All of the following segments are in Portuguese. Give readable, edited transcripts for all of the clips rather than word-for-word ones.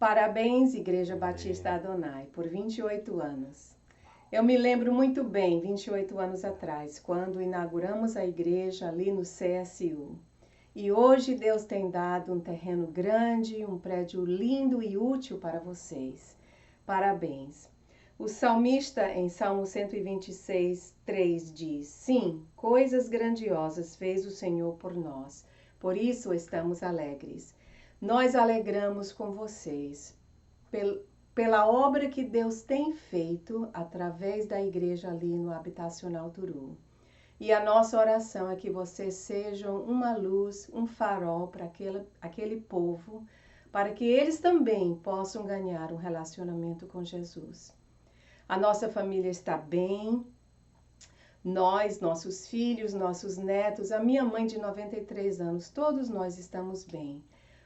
Parabéns, Igreja Amém. Batista Adonai, por 28 anos. Eu me lembro muito bem, 28 anos atrás, quando inauguramos a igreja ali no CSU. E hoje Deus tem dado um terreno grande, um prédio lindo e útil para vocês. Parabéns. O salmista em Salmo 126, 3 diz: Sim, coisas grandiosas fez o Senhor por nós, por isso estamos alegres. Nós alegramos com vocês pela obra que Deus tem feito através da igreja ali no Habitacional Turu. E a nossa oração é que vocês sejam uma luz, um farol para aquele povo, para que eles também possam ganhar um relacionamento com Jesus. A nossa família está bem, nós, nossos filhos, nossos netos, a minha mãe de 93 anos, todos nós estamos bem.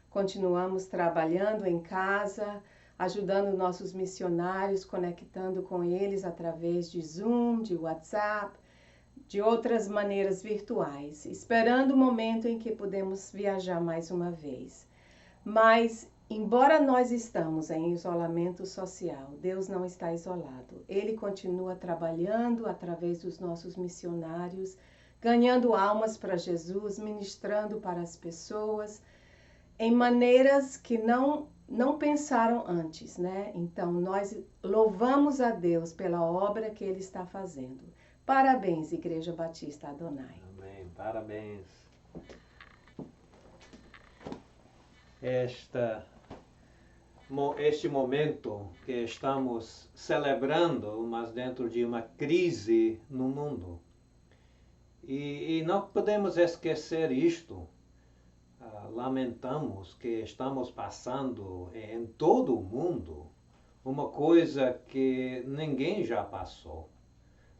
Continuamos trabalhando em casa, ajudando nossos missionários, conectando com eles através de Zoom, de WhatsApp, de outras maneiras virtuais, esperando o momento em que podemos viajar mais uma vez. Mas, embora nós estamos em isolamento social, Deus não está isolado. Ele continua trabalhando através dos nossos missionários, ganhando almas para Jesus, ministrando para as pessoas, em maneiras que não pensaram antes, né? Então, nós louvamos a Deus pela obra que Ele está fazendo. Parabéns, Igreja Batista Adonai. Amém. Parabéns. Este momento que estamos celebrando, mas dentro de uma crise no mundo. E não podemos esquecer isto. Lamentamos que estamos passando em todo o mundo uma coisa que ninguém já passou.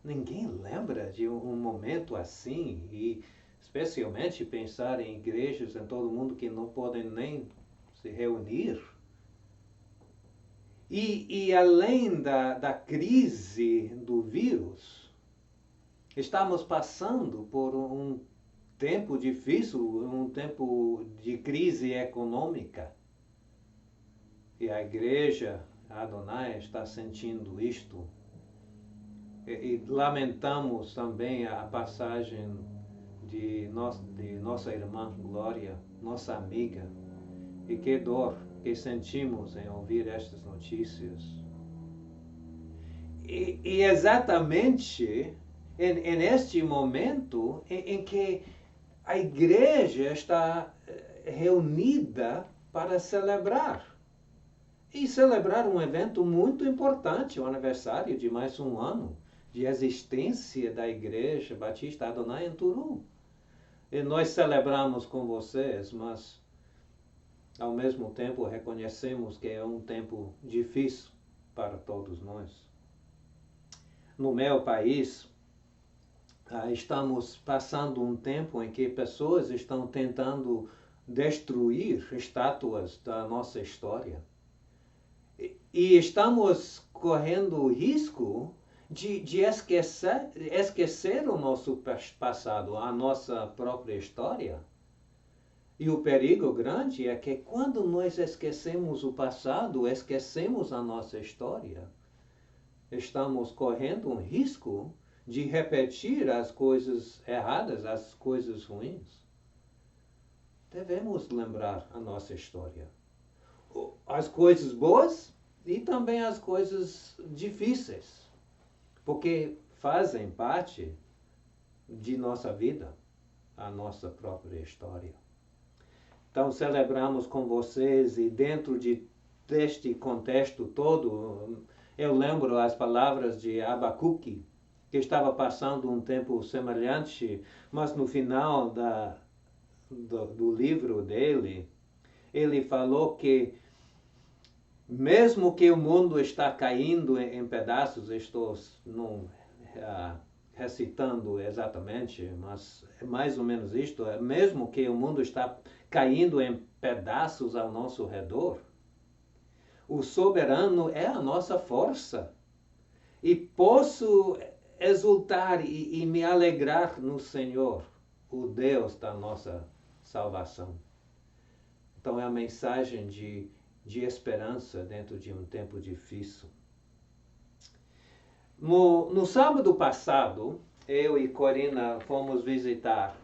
Ninguém lembra de um momento assim, e especialmente pensar em igrejas em todo o mundo que não podem nem se reunir. E além da crise do vírus, estamos passando por um tempo difícil, um tempo de crise econômica. E a igreja Adonai está sentindo isto. E lamentamos também a passagem de nossa irmã Glória, nossa amiga. E que dor que sentimos em ouvir estas notícias. E exatamente em este momento em que a igreja está reunida para celebrar. E celebrar um evento muito importante, o aniversário de mais um ano de existência da Igreja Batista Adonai em Turu. E nós celebramos com vocês, mas ao mesmo tempo reconhecemos que é um tempo difícil para todos nós. No meu país, estamos passando um tempo em que pessoas estão tentando destruir estátuas da nossa história. E estamos correndo o risco de esquecer o nosso passado, a nossa própria história. E o perigo grande é que quando nós esquecemos o passado, esquecemos a nossa história. Estamos correndo um risco de repetir as coisas erradas, as coisas ruins. Devemos lembrar a nossa história. As coisas boas e também as coisas difíceis, porque fazem parte de nossa vida, a nossa própria história. Então celebramos com vocês e dentro deste contexto todo, eu lembro as palavras de Abacuque, que estava passando um tempo semelhante, mas no final do livro dele, ele falou que mesmo que o mundo está caindo em pedaços, estou não recitando exatamente, mas é mais ou menos isto, mesmo que o mundo está caindo em pedaços ao nosso redor, o soberano é a nossa força. E posso exultar e me alegrar no Senhor, o Deus da nossa salvação. Então é a mensagem de de esperança dentro de um tempo difícil. No sábado passado, eu e Corina fomos visitar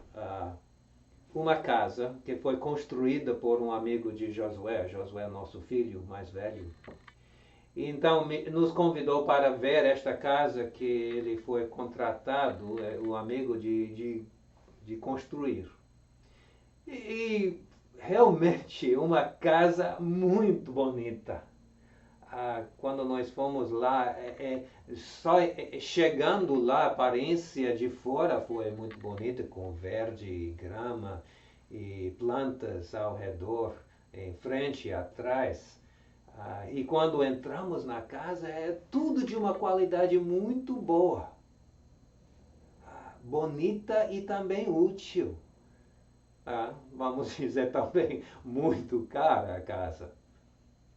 uma casa que foi construída por um amigo de Josué. Josué é nosso filho mais velho. Então, nos convidou para ver esta casa que ele foi contratado, o amigo, de construir. E realmente uma casa muito bonita. Quando nós fomos lá, só chegando lá, a aparência de fora foi muito bonita, com verde e grama e plantas ao redor, em frente e atrás. E quando entramos na casa, é tudo de uma qualidade muito boa. Bonita e também útil. Vamos dizer também muito cara a casa.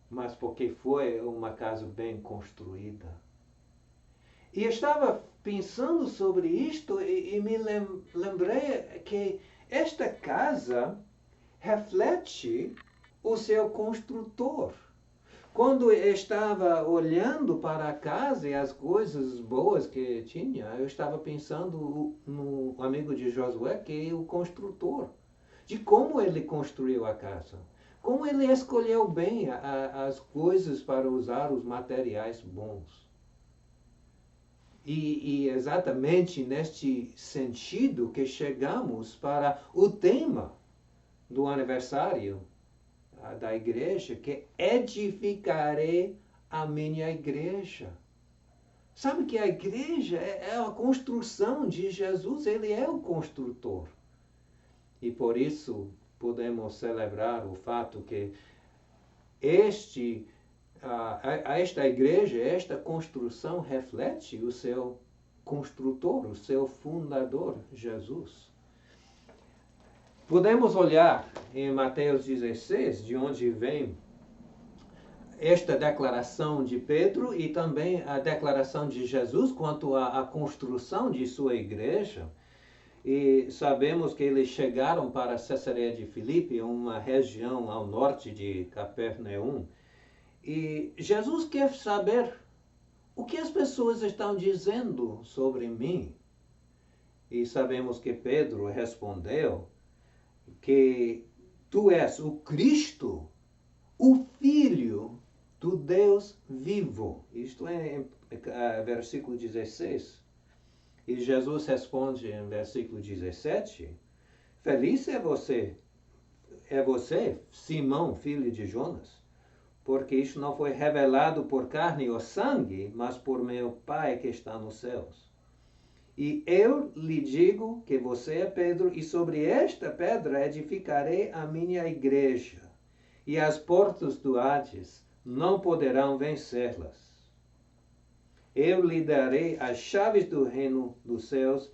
Mas porque foi uma casa bem construída. E estava pensando sobre isto e me lembrei que esta casa reflete o seu construtor. Quando eu estava olhando para a casa e as coisas boas que tinha, eu estava pensando no amigo de Josué, que é o construtor, de como ele construiu a casa, como ele escolheu bem as coisas para usar os materiais bons. E exatamente neste sentido que chegamos para o tema do aniversário da igreja, que edificarei a minha igreja. Sabe que a igreja é a construção de Jesus, ele é o construtor. E por isso podemos celebrar o fato que esta igreja, esta construção reflete o seu construtor, o seu fundador, Jesus. Podemos olhar em Mateus 16, de onde vem esta declaração de Pedro e também a declaração de Jesus quanto à construção de sua igreja. E sabemos que eles chegaram para Cesareia de Filipe, uma região ao norte de Capernaum. E Jesus quer saber o que as pessoas estão dizendo sobre mim. E sabemos que Pedro respondeu que tu és o Cristo, o Filho do Deus vivo. Isto é versículo 16. E Jesus responde em versículo 17, feliz é você, Simão, filho de Jonas, porque isto não foi revelado por carne ou sangue, mas por meu Pai que está nos céus. E eu lhe digo que você é Pedro, e sobre esta pedra edificarei a minha igreja, e as portas do Hades não poderão vencê-las. Eu lhe darei as chaves do reino dos céus.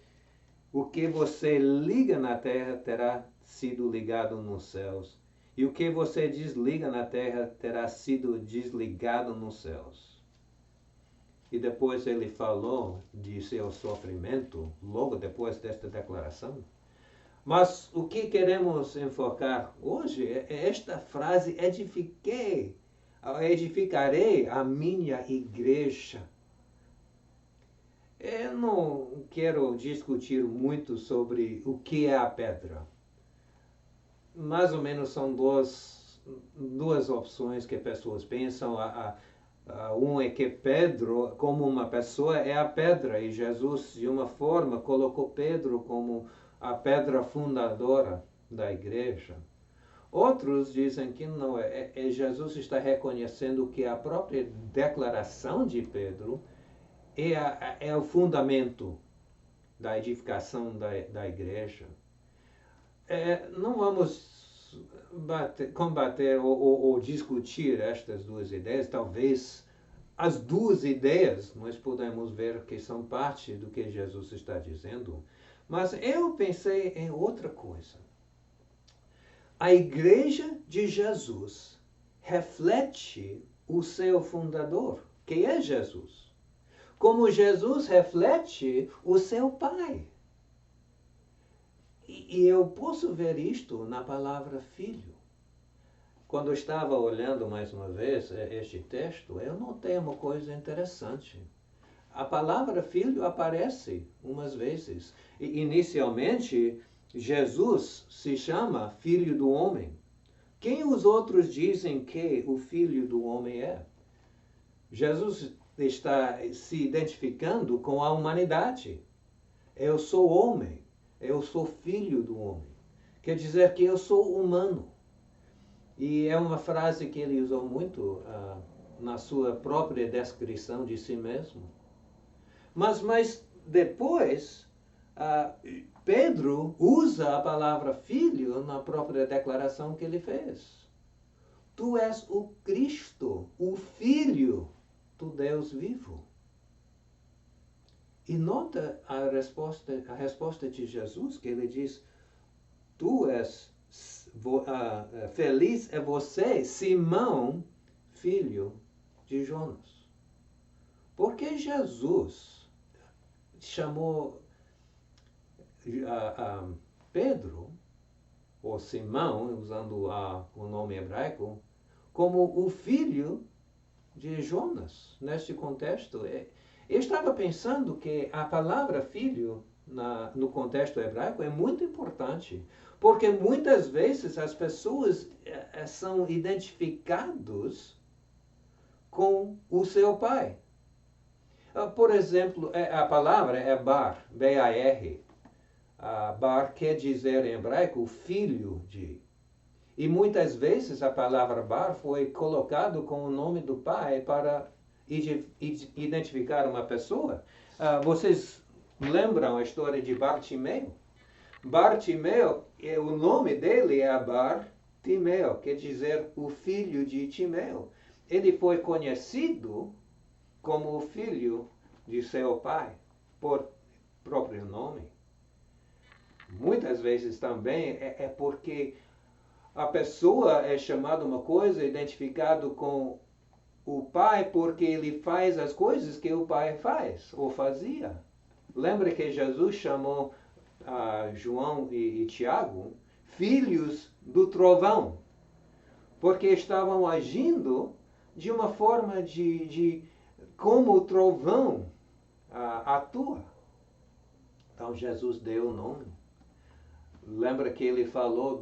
O que você liga na terra terá sido ligado nos céus, e o que você desliga na terra terá sido desligado nos céus. E depois ele falou de seu sofrimento, logo depois desta declaração. Mas o que queremos enfocar hoje é esta frase, edificarei a minha igreja. Eu não quero discutir muito sobre o que é a pedra. Mais ou menos são duas opções que pessoas pensam. Um é que Pedro, como uma pessoa, é a pedra, e Jesus, de uma forma, colocou Pedro como a pedra fundadora da igreja. Outros dizem que não, Jesus está reconhecendo que a própria declaração de Pedro é o fundamento da edificação da igreja. Não vamos combater ou discutir estas duas ideias. Talvez as duas ideias nós podemos ver que são parte do que Jesus está dizendo, mas eu pensei em outra coisa. A igreja de Jesus reflete o seu fundador, que é Jesus, como Jesus reflete o seu Pai. E eu posso ver isto na palavra filho. quando eu estava olhando mais uma vez este texto, eu notei uma coisa interessante. A palavra filho aparece umas vezes. E, inicialmente, Jesus se chama filho do homem. Quem os outros dizem que o filho do homem é? Jesus está se identificando com a humanidade. Eu sou homem, eu sou filho do homem. Quer dizer que eu sou humano. E é uma frase que ele usou muito na sua própria descrição de si mesmo. Mas depois, Pedro usa a palavra filho na própria declaração que ele fez. Tu és o Cristo, o Filho do Deus vivo. E nota a resposta de Jesus, que ele diz, tu és, feliz é você, Simão, filho de Jonas. Porque Jesus chamou Pedro, ou Simão, usando o nome hebraico, como o filho de Jonas, neste contexto. Eu estava pensando que a palavra filho, no contexto hebraico, é muito importante, porque muitas vezes as pessoas são identificadas com o seu pai. Por exemplo, a palavra é bar, B-A-R. Bar quer dizer em hebraico filho de. E muitas vezes a palavra bar foi colocado com o nome do pai para identificar uma pessoa. Vocês lembram a história de Bartimeu? Bartimeu, o nome dele é Bar-Timeu, quer dizer o filho de Timeu. Ele foi conhecido como o filho de seu pai, por próprio nome. Muitas vezes também é porque a pessoa é chamada uma coisa, identificado com o pai, porque ele faz as coisas que o pai faz, ou fazia. Lembra que Jesus chamou João e Tiago filhos do trovão, porque estavam agindo de uma forma de como o trovão atua. Então Jesus deu o nome. Lembra que ele falou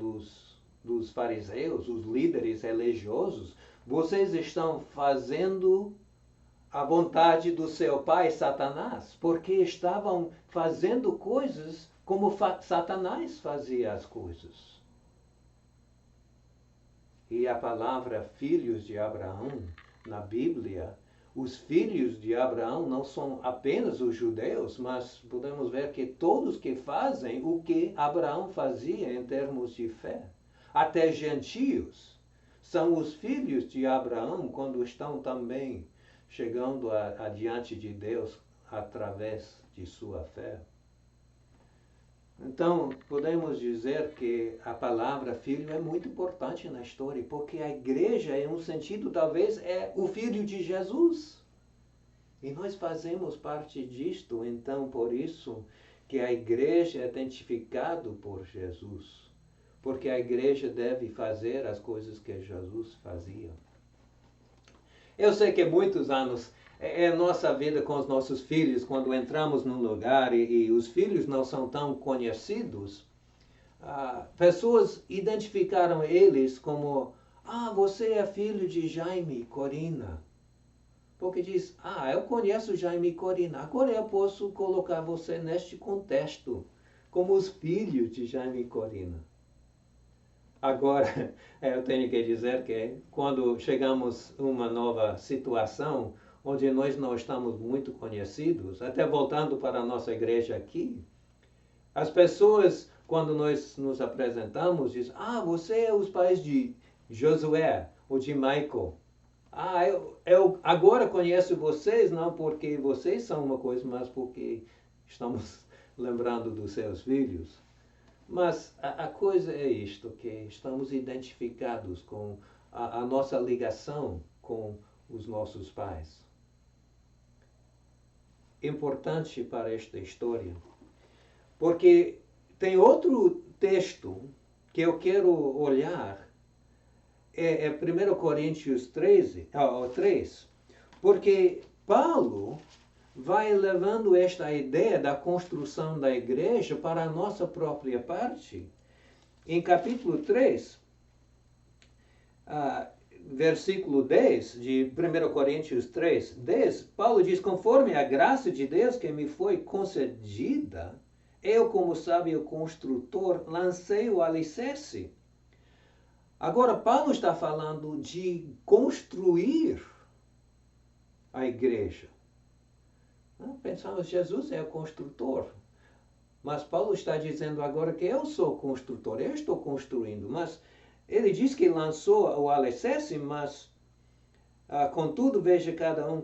dos fariseus, os líderes religiosos? Vocês estão fazendo a vontade do seu pai, Satanás, porque estavam fazendo coisas como Satanás fazia as coisas. E a palavra filhos de Abraão, na Bíblia, os filhos de Abraão não são apenas os judeus, mas podemos ver que todos que fazem o que Abraão fazia em termos de fé. Até gentios são os filhos de Abraão quando estão também chegando adiante de Deus através de sua fé. Então, podemos dizer que a palavra filho é muito importante na história, porque a igreja, em um sentido, talvez, é o filho de Jesus. E nós fazemos parte disto, então, por isso que a igreja é identificada por Jesus. Porque a igreja deve fazer as coisas que Jesus fazia. Eu sei que muitos anos é nossa vida com os nossos filhos, quando entramos num lugar e os filhos não são tão conhecidos, pessoas identificaram eles como, você é filho de Jaime e Corina. Porque diz, eu conheço Jaime e Corina, agora eu posso colocar você neste contexto, como os filhos de Jaime e Corina. Agora, eu tenho que dizer que quando chegamos a uma nova situação, onde nós não estamos muito conhecidos, até voltando para a nossa igreja aqui, as pessoas, quando nós nos apresentamos, dizem, você é os pais de Josué ou de Michael. Eu agora conheço vocês, não porque vocês são uma coisa, mas porque estamos lembrando dos seus filhos. Mas a coisa é isto, que estamos identificados com a nossa ligação com os nossos pais. Importante para esta história, porque tem outro texto que eu quero olhar é 1 Coríntios 3, porque Paulo vai levando esta ideia da construção da igreja para a nossa própria parte. Em capítulo 3, versículo 10 de 1 Coríntios 3, 10, Paulo diz: conforme a graça de Deus que me foi concedida, eu, como sábio construtor, lancei o alicerce. Agora, Paulo está falando de construir a igreja. Pensamos, Jesus é o construtor. Mas Paulo está dizendo agora que eu sou construtor, eu estou construindo. Mas ele diz que lançou o alicerce, mas contudo, veja cada um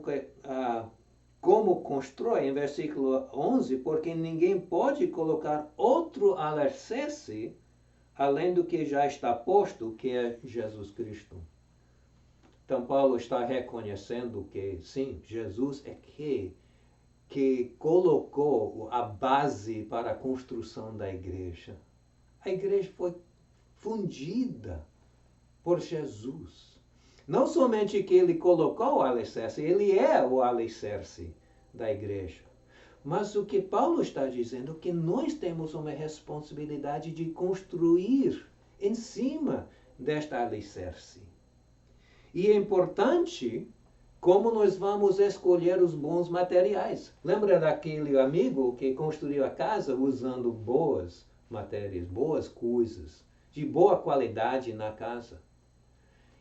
como constrói, em versículo 11, porque ninguém pode colocar outro alicerce além do que já está posto, que é Jesus Cristo. Então, Paulo está reconhecendo que, sim, Jesus é que colocou a base para a construção da igreja. A igreja foi fundida por Jesus. Não somente que ele colocou o alicerce, ele é o alicerce da igreja. Mas o que Paulo está dizendo é que nós temos uma responsabilidade de construir em cima desta alicerce. E é importante como nós vamos escolher os bons materiais. Lembra daquele amigo que construiu a casa usando boas matérias, boas coisas, de boa qualidade na casa?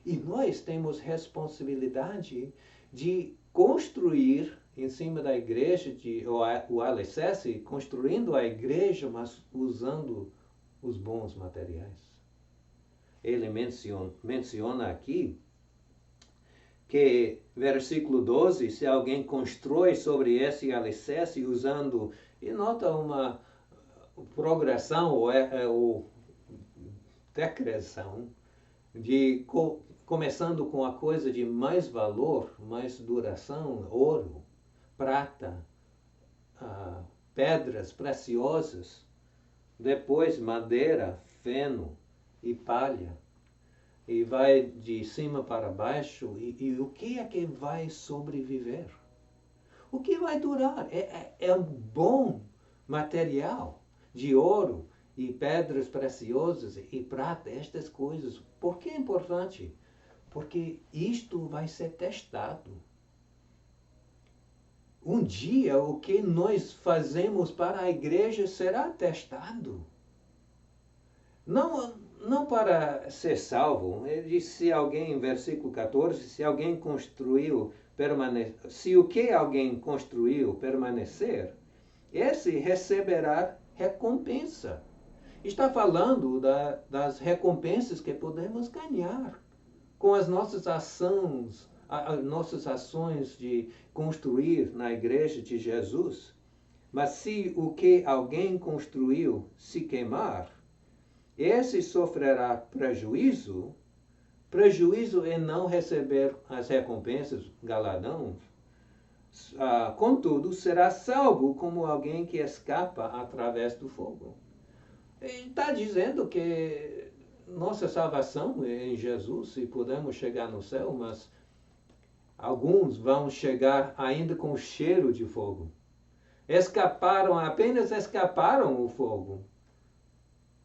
E nós temos responsabilidade de construir em cima da igreja, o alicerce, construindo a igreja, mas usando os bons materiais. Ele menciona aqui que, versículo 12, se alguém constrói sobre esse alicerce usando, e nota uma progressão ou decreção, começando com a coisa de mais valor, mais duração, ouro, prata, pedras preciosas, depois madeira, feno e palha. E vai de cima para baixo, e o que é que vai sobreviver? O que vai durar? É um bom material de ouro e pedras preciosas e prata, estas coisas. Por que é importante? Porque isto vai ser testado. Um dia o que nós fazemos para a igreja será testado. Não para ser salvo. Ele diz, se alguém, em versículo 14, se alguém construiu, se o que alguém construiu permanecer, esse receberá recompensa. Está falando das recompensas que podemos ganhar com as nossas ações de construir na igreja de Jesus. Mas se o que alguém construiu se queimar, esse sofrerá prejuízo em não receber as recompensas, galardões. Contudo, será salvo como alguém que escapa através do fogo. Ele está dizendo que nossa salvação é em Jesus e podemos chegar no céu, mas alguns vão chegar ainda com cheiro de fogo. Apenas escaparam o fogo,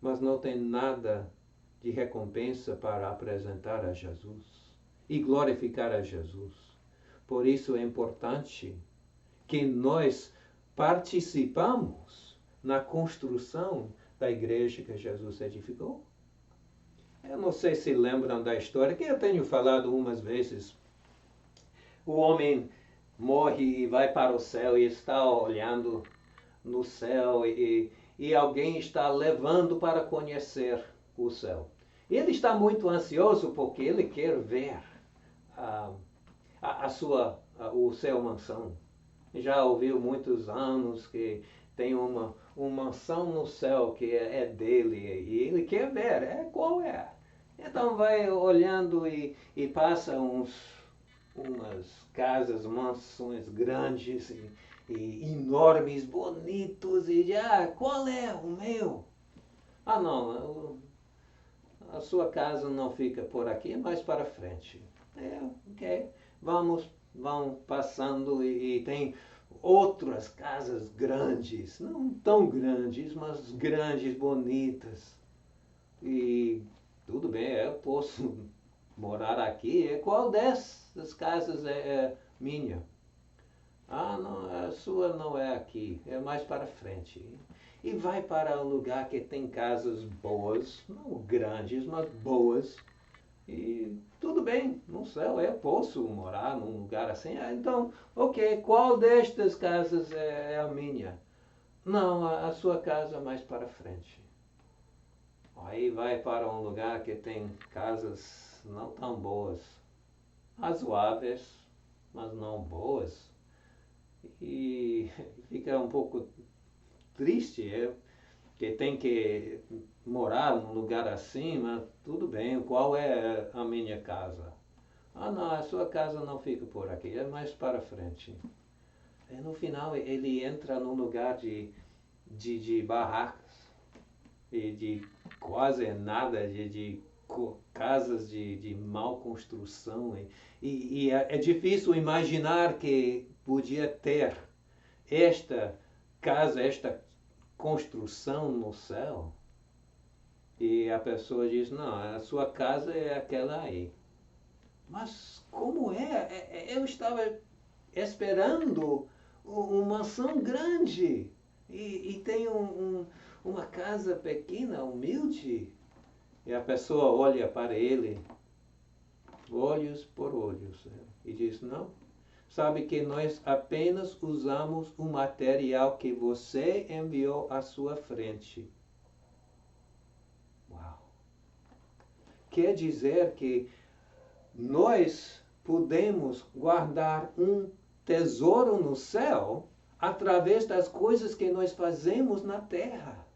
mas não tem nada de recompensa para apresentar a Jesus e glorificar a Jesus. Por isso é importante que nós participamos na construção da igreja que Jesus edificou. Eu não sei se lembram da história, que eu tenho falado umas vezes. O homem morre e vai para o céu e está olhando no céu e alguém está levando para conhecer o céu. Ele está muito ansioso porque ele quer ver o céu mansão. Já ouviu muitos anos que tem uma mansão no céu que é dele e ele quer ver qual é. Então vai olhando e passa umas casas, mansões grandes e enormes, bonitos, e qual é o meu? Não, a sua casa não fica por aqui, é mais para frente. Ok. Vão passando e tem outras casas grandes, não tão grandes, mas grandes, bonitas. E tudo bem, eu posso morar aqui. Qual dessas casas é minha? Ah, não, a sua não é aqui, é mais para frente. E vai para um lugar que tem casas boas, não grandes, mas boas. E tudo bem, no céu eu posso morar num lugar assim. Então, ok, qual destas casas é a minha? Não, a sua casa é mais para frente. Aí vai para um lugar que tem casas não tão boas, razoáveis, mas não boas. E fica um pouco triste, que tem que morar num lugar assim, mas tudo bem, qual é a minha casa? Ah, não, a sua casa não fica por aqui, é mais para frente. E no final ele entra num lugar de barracas e de quase nada, de casas de mal construção. E é difícil imaginar que podia ter esta casa, esta construção no céu. E a pessoa diz, não, a sua casa é aquela aí. Mas como é? Eu estava esperando uma mansão grande e tem uma casa pequena, humilde. E a pessoa olha para ele, olhos por olhos, e diz, não, sabe que nós apenas usamos o material que você enviou à sua frente. Uau! Quer dizer que nós podemos guardar um tesouro no céu através das coisas que nós fazemos na terra.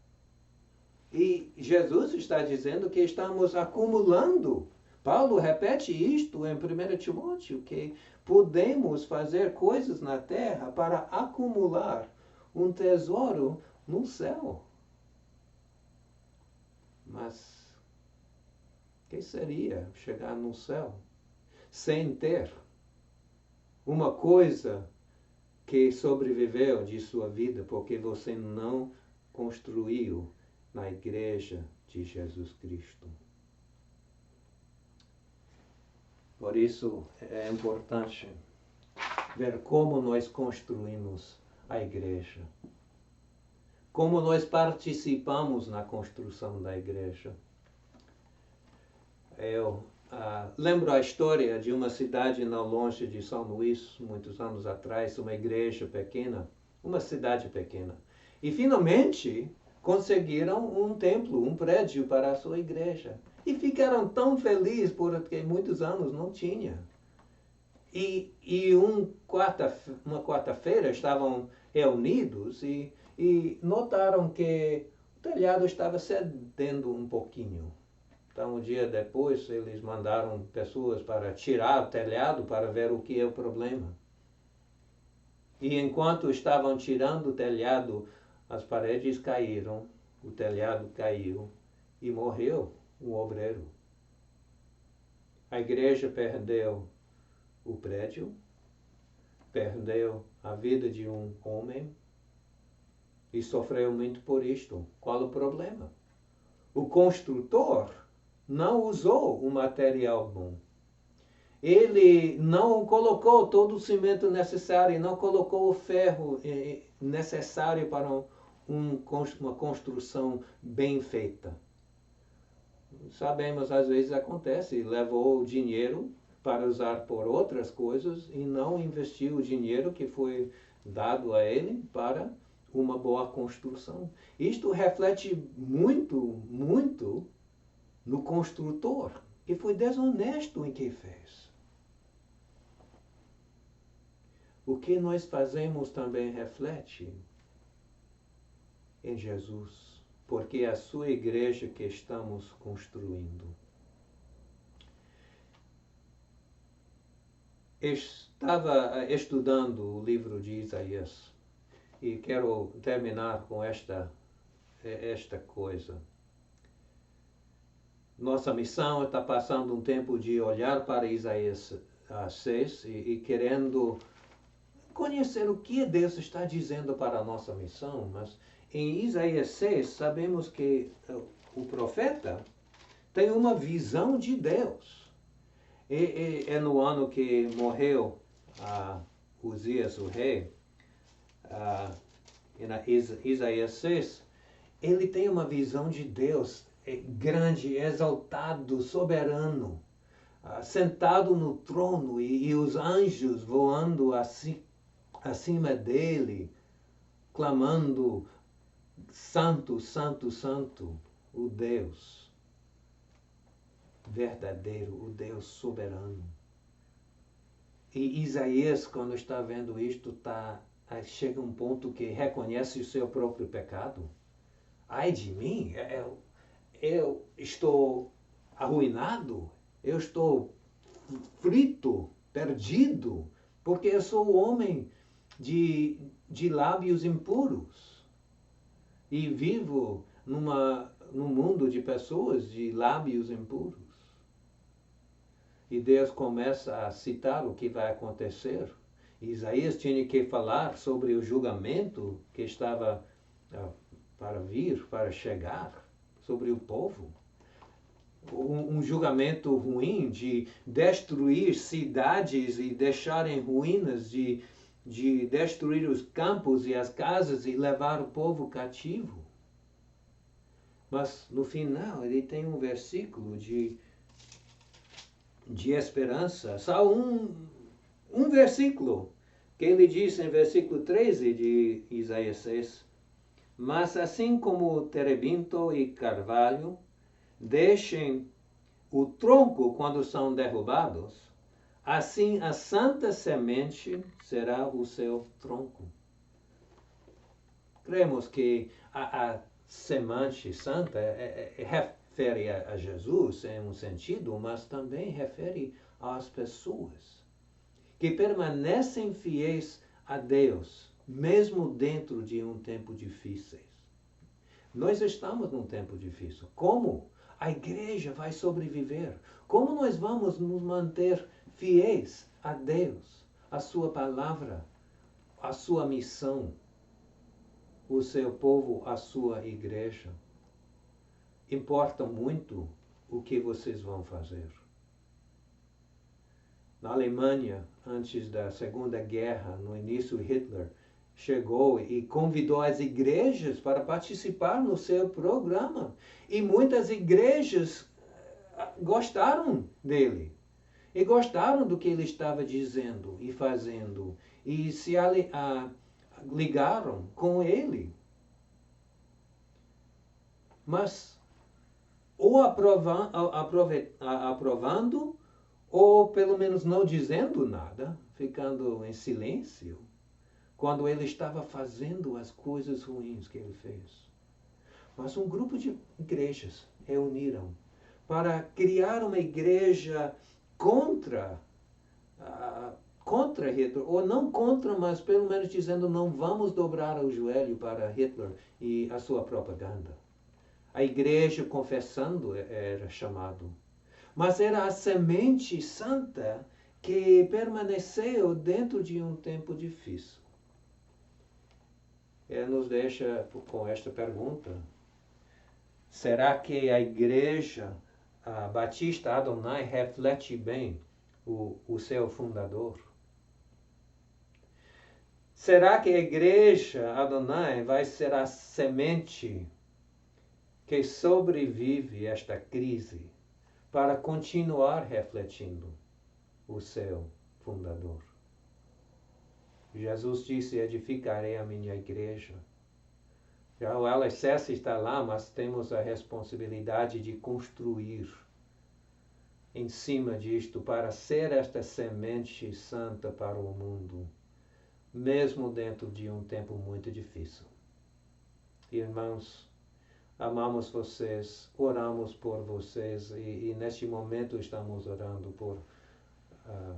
E Jesus está dizendo que estamos acumulando. Paulo repete isto em 1 Timóteo, que podemos fazer coisas na terra para acumular um tesouro no céu. Mas o que seria chegar no céu sem ter uma coisa que sobreviveu de sua vida porque você não construiu na igreja de Jesus Cristo? Por isso é importante ver como nós construímos a igreja, como nós participamos na construção da igreja. Eu lembro a história de uma cidade não longe de São Luís, muitos anos atrás, uma igreja pequena, uma cidade pequena. E finalmente conseguiram um templo, um prédio para a sua igreja. E ficaram tão felizes porque muitos anos não tinha. E uma quarta-feira estavam reunidos e notaram que o telhado estava cedendo um pouquinho. Então, um dia depois, eles mandaram pessoas para tirar o telhado para ver o que é o problema. E enquanto estavam tirando o telhado, as paredes caíram, o telhado caiu e morreu um obreiro. A igreja perdeu o prédio, perdeu a vida de um homem e sofreu muito por isto. Qual o problema? O construtor não usou o material bom. Ele não colocou todo o cimento necessário, não colocou o ferro necessário para uma construção bem feita. Sabemos, às vezes acontece, levou o dinheiro para usar por outras coisas e não investiu o dinheiro que foi dado a ele para uma boa construção. Isto reflete muito, muito no construtor, que foi desonesto em que fez. O que nós fazemos também reflete em Jesus, porque é a sua igreja que estamos construindo. Estava estudando o livro de Isaías e quero terminar com esta coisa. nossa missão está passando um tempo de olhar para Isaías 6 e querendo conhecer o que Deus está dizendo para a nossa missão. Mas em Isaías 6 sabemos que o profeta tem uma visão de Deus. É no ano que morreu Uzias, o rei, em Isaías 6, ele tem uma visão de Deus grande, exaltado, soberano, sentado no trono e os anjos voando acima dele, clamando: Santo, Santo, Santo, o Deus verdadeiro, o Deus soberano. E Isaías, quando está vendo isto, chega um ponto que reconhece o seu próprio pecado. Ai de mim, eu estou arruinado, eu estou frito, perdido, porque eu sou homem de lábios impuros e vivo num mundo de pessoas de lábios impuros. E Deus começa a citar o que vai acontecer. Isaías tinha que falar sobre o julgamento que estava para vir, para chegar sobre o povo. Um julgamento ruim de destruir cidades e deixar em ruínas, de destruir os campos e as casas e levar o povo cativo. Mas no final ele tem um versículo de esperança, só um versículo, que ele diz em versículo 13 de Isaías 6, mas assim como o terebinto e carvalho deixem o tronco quando são derrubados, assim a santa semente será o seu tronco. Cremos que a semente santa refere a Jesus em um sentido, mas também refere às pessoas que permanecem fiéis a Deus, mesmo dentro de um tempo difícil. Nós estamos num tempo difícil. Como a igreja vai sobreviver? Como nós vamos nos manter fiéis a Deus, a sua palavra, a sua missão, o seu povo, a sua igreja? Importa muito o que vocês vão fazer. Na Alemanha, antes da Segunda Guerra, no início, Hitler chegou e convidou as igrejas para participar no seu programa. E muitas igrejas gostaram dele. E gostaram do que ele estava dizendo e fazendo. E se ligaram com ele. Mas ou aprovando, ou pelo menos não dizendo nada, ficando em silêncio, quando ele estava fazendo as coisas ruins que ele fez. Mas um grupo de igrejas reuniram para criar uma igreja contra Hitler, ou não contra, mas pelo menos dizendo: não vamos dobrar o joelho para Hitler e a sua propaganda. A igreja confessando era chamado. Mas era a semente santa que permaneceu dentro de um tempo difícil. Ele nos deixa com esta pergunta: será que a igreja Batista Adonai reflete bem o seu fundador? Será que a igreja Adonai vai ser a semente que sobrevive a esta crise para continuar refletindo o seu fundador? Jesus disse: edificarei a minha igreja. Já o alicerce está lá, mas temos a responsabilidade de construir em cima disto para ser esta semente santa para o mundo, mesmo dentro de um tempo muito difícil. Irmãos, amamos vocês, oramos por vocês e neste momento estamos orando por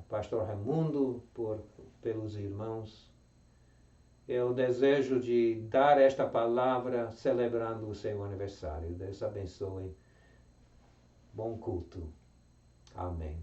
Pastor Raimundo, pelos irmãos. Eu desejo de dar esta palavra celebrando o seu aniversário. Deus abençoe Bom culto. Amém.